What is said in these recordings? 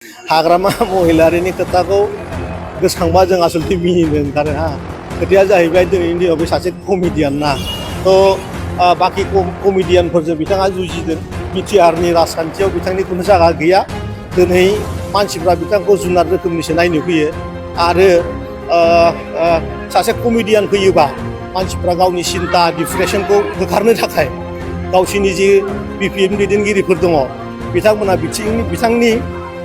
हाग्रामा महिलारिनि खोथाखौ गोसोखांबा जों आसलथे मिनिनो ओंखारो हा खोथाया जाहैबाय दिनैनि दिनाव बे सासे कमेडियान ना बाखि कमेडियानफोरजों बिथाङा जुजिदों बिटिआरनि राजखान्थियाव बिथांनि खुनु जायगा गैया दिनै मानसिफ्रा बिथांखौ जुनार रोखोमनिसो नायनो फैयो आरो सासे कमेडियान फैयोबा मानसिफ्रा गावनि सिन्था डिप्रेसनखौ होखारनो थाखाय गावसिनि जि बिपिएम दैदेनगिरिफोर दङ बिथांमोना बिथांनि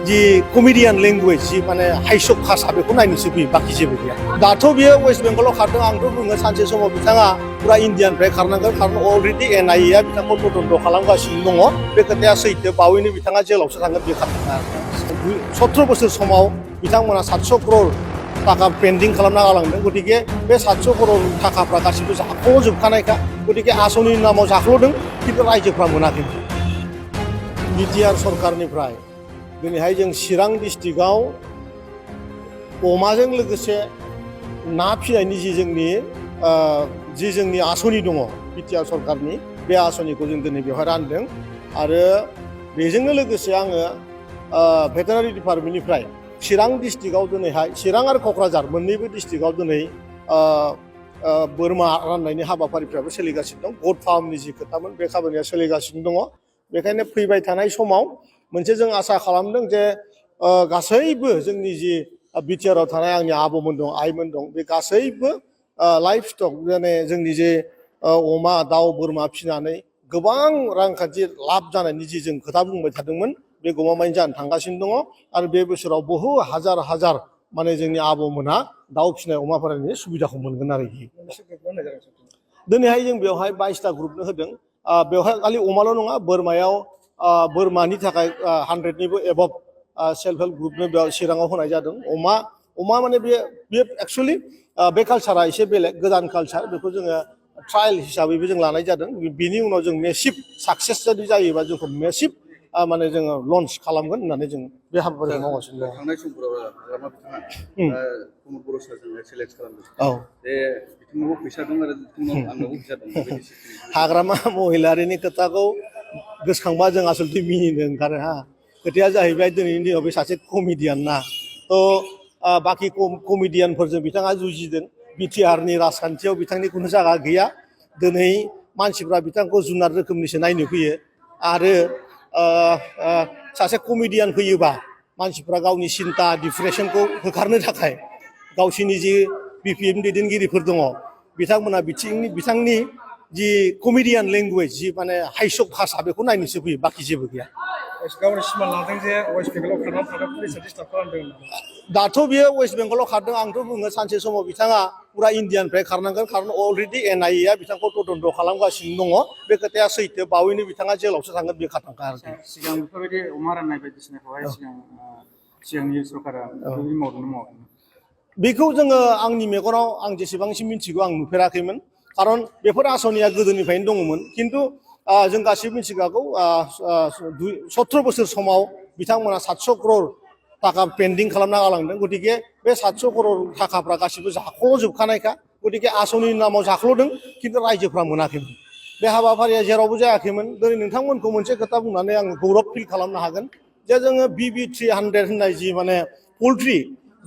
जि कमेडियान लेंगुवेज जि माने हाइसक भाषा बेखौ नायनोसो फैयो बाखि जेबो गैया दाथ' बियो वेस्ट बेंगलाव खारदों आंथ' बुङो सानसे समाव बिथाङा पुरा इण्डियानिफ्राय खारनांगोन खारन अलरेडि एनआइएआ बिथांखौ तदन्त खालामगासिनो दङ बे खोथाया सैथो बावैनो बिथाङा जेलावसो थांगोन बे खोथा 17 बोसोर समाव बिथांमोना 700 करोड़ टाका पेन्डिं खालामना गालांदों गतिके बे 700 करोड़ थाखाफ्रा गासिबो जाख'जोबखानायखा गतिके आसनिनि नामाव जाख्ल'दों खिन्थु रायजोफ्रा मोनाखै बिटिआर सरकारनिफ्राय दिनैहाय जों चिरां डिस्ट्रिक्टआव अमाजों लोगोसे ना फिनायनि जि जोंनि आसनि दङ बिटिआर सरकारनि बे आसनिखौ जों दिनै बेवहाय रानदों आरो बेजोंनो लोगोसे आङो भेटेनारि डिपार्टमेन्टनिफ्राय चिरां डिस्ट्रिक्टआव दिनैहाय चिरां आरो क'क्राझार मोननैबो डिस्ट्रिक्टआव दिनै बोरमा राननायनि हाबाफारिफ्राबो सोलिगासिनो दं गट फार्मनि जि खोथामोन बे खामानिया सोलिगासिनो दङ बेखायनो फैबाय थानाय समाव मोनसे जों आसा खालामदों जे गासैबो जोंनि जि बिटिआरआव थानाय आंनि आबौमोन दं आइमोन दं बे गासैबो लाइफ स्टक माने जोंनि जे अमा दाउ बोरमा फिनानै गोबां रांखान्थि लाब जानायनि जि जों खोथा बुंबाय थादोंमोन बे गमामायैनो जानो थांगासिनो दङ आरो बे बोसोराव बहु हाजार हाजार माने जोंनि आबौमोनहा दाउ फिनाय अमा फाननायनि सुबिदाखौ मोनगोन आरोखि दिनैहाय जों बेवहाय 22टा ग्रुपनो होदों बेवहाय खालि अमाल' नङा बोरमायाव बोरमानि थाखाय 100निबो एबभ सेल्फ हेल्प ग्रुपनो बेयाव चिराङाव होनाय जादों अमा माने बे एक्सुवेलि बे कालसारा एसे बेलेग गोदान कालसार बेखौ जोङो ट्रायल हिसाबैबो जों लानाय जादों बिनि उनाव जों मेसिभ साक्सेस जुदि जायोबा जोंखौ मेसिभ माने जोङो लन्च खालामगोन होननानै जों बे हाबाफारिखौ मावगासिनो दं थांनाय समफोराव हाग्रामा बिथाङा प्रमद बर' सारजों सेलेक्ट खालामदों बे बिथांनावबो फैसा दं आरो आंनावबो फैसा दं हाग्रामा महिलारिनि खोथाखौ गोसोखांबा जों आसलथे मिनिनो ओंखारो हा खोथाया जाहैबाय दिनैनि दिनाव बे सासे कमेडियान ना बाखि कमेडियानफोरजों बिथाङा जुजिदों बिटिआरनि राजखान्थियाव बिथांनि खुनु जायगा गैया दिनै मानसिफ्रा बिथांखौ जुनार रोखोमनिसो नायनो फैयो आरो सासे कमेडियान फैयोबा मानसिफ्रा गावनि सिन्था डिप्रेसनखौ होखारनो थाखाय गावसिनि जि बिपिएम दैदेनगिरिफोर दङ बिथांमोना बिथांनि जि कमेडियान लेंगुवेज जि माने हाइसक भाषा बेखौ नायनोसो फैयो बाखि जेबो गैया गावनि सिमान लादों जे वेस्ट बेंगलाव खारनानै थांनो पुलिसआ डिस्टार्ब खालामदों दाथ' बियो वेस्ट बेंगलाव खारदों आंथ' बुङो सानसे समाव बिथाङा पुरा इण्डियानिफ्राय खारनांगोन खारन अलरेडि एनआइएआ बिथांखौ तदन्त खालामगासिनो दङ बे खोथाया सैथो बावैनो बिथाङा जेलावसो थांगोन बे खाथांखा आरोखि सिगां बेफोरबायदि अमा राननाय बायदिसिनाखौहाय सिगांनि सरकारा मावदोंमोन बेखौ जोङो आंनि मेगनाव आं जेसेबांसिम मिथिगौ आं नुफेराखैमोन खारन बेफोर आसनिया गोदोनिफ्रायनो दङमोन खिन्थु जों गासिबो मिथिखागौ 17 बोसोर समाव बिथांमोना 700 करोड़ टाका पेन्डिं खालामना गालांदों गतिके बे 700 करोड़ थाखाफ्रा गासिबो जाख'जोबखानायखा गतिके आसनिनि नामाव जाख्ल'दों खिन्थु रायजोफ्रा मोनाखैमोन बे हाबाफारिया जेरावबो जायाखैमोन दिनै नोंथांमोनखौ मोनसे खोथा बुंनानै आं गौरब फिल खालामनो हागोन जे जोङो BB300 होननाय जि माने पल्ट्रि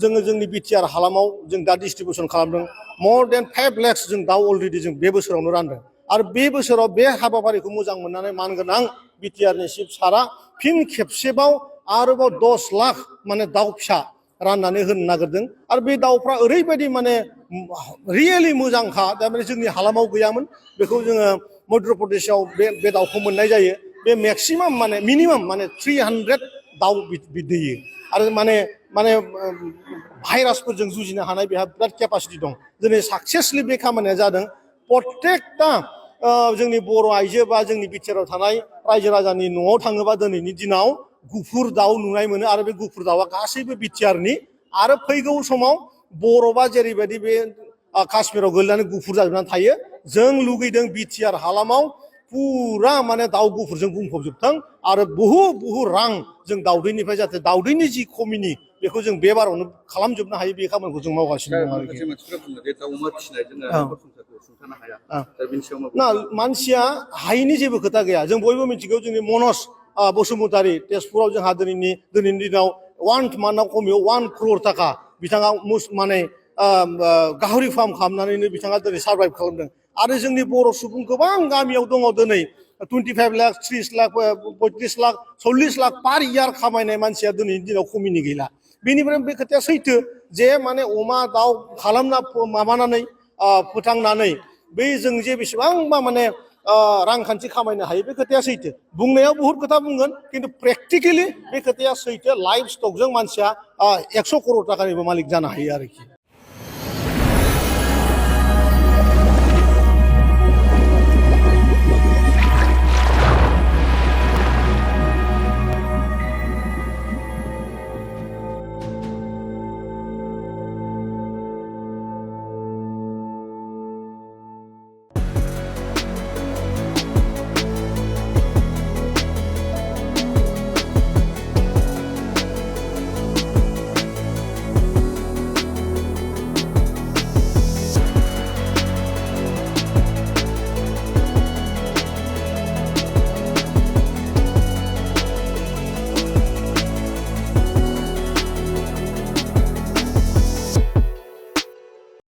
जोङो जोंनि बिटिआर हालामाव जों दा डिस्ट्रिबिउसन खालामदों more than 5 lakhs जों दाउ अलरेडि जों बे बोसोरावनो रानदों आरो बे बोसोराव बे हाबाफारिखौ मोजां मोननानै मानगोनां बिटिआरनि चिफ सारा फिन खेबसेबाव आरोबाव 10 लाख माने दाउ फिसा राननानै होनो नागिरदों आरो बे दाउफ्रा ओरैबायदि माने रियेलि मोजांखा थारमाने जोंनि हालामाव गैयामोन बेखौ जोङो मध्य प्रदेशआव बे दाउखौ मोननाय जायो बे मेक्सिमाम माने मिनिमाम माने 300 दाउ दैयो आरो माने भाइरासफोरजों जुजिनो हानाय बेहा बिराद केपासिटि दं दिनै साक्सेसलि बे खामानिया जादों प्रत्येकटा जोंनि बर' आइजो बा जोंनि बिटिआरआव थानाय रायजो राजानि न'आव थाङोबा दिनैनि दिनाव गुफुर दाउ नुनाय मोनो आरो बे गुफुर दाउआ गासैबो बिटिआरनि आरो फैगौ समाव बरफआ जेरैबायदि बे काश्मीराव गोलैनानै गुफुर जाजोबनानै थायो जों लुगैदों बिटिआर हालामाव पुरा माने दाउ गुफुरजों बुंफबजोबथों आरो बहु रां जों दाउदैनिफ्राय जाहाथे दाउदैनि जि खमिनि बेखौ जों बे बारावनो खालामजोबनो हायो बे खामानिखौ जों मावगासिनो दं आरोखि ना मानसिया हायिनि जेबो खोथा गैया जों बयबो मिथिगौ जोंनि मनज बसुमतारी तेजपुराव जोंहा दिनैनि दिनाव वान मान्थआव खमियाव 1 crore थाखा बिथाङा माने गाहरि फार्म खालामनानैनो बिथाङा दिनै सार्भाइभ खालामदों आरो जोंनि बर' सुबुं गोबां गामियाव दङ दिनै 25 लाख 30 लाख 35 लाख 40 लाख पार इयार खामायनाय मानसिया दिनैनि दिनाव खमिनि गैला बेनिफ्राय बे खोथाया सैथो जे माने अमा दाउ खालामना माबानानै फोथांनानै बै जों जे बेसेबांबा माने रांखान्थि खामायनो हायो बे खोथाया सैथो बुंनायाव बहुत खोथा बुंगोन खिन्थु प्रेक्टिकेलि बे खोथाया सैथो लाइफ स्टकजों मानसिया 100 crore थाखानिबो मालिक जानो हायो आरोखि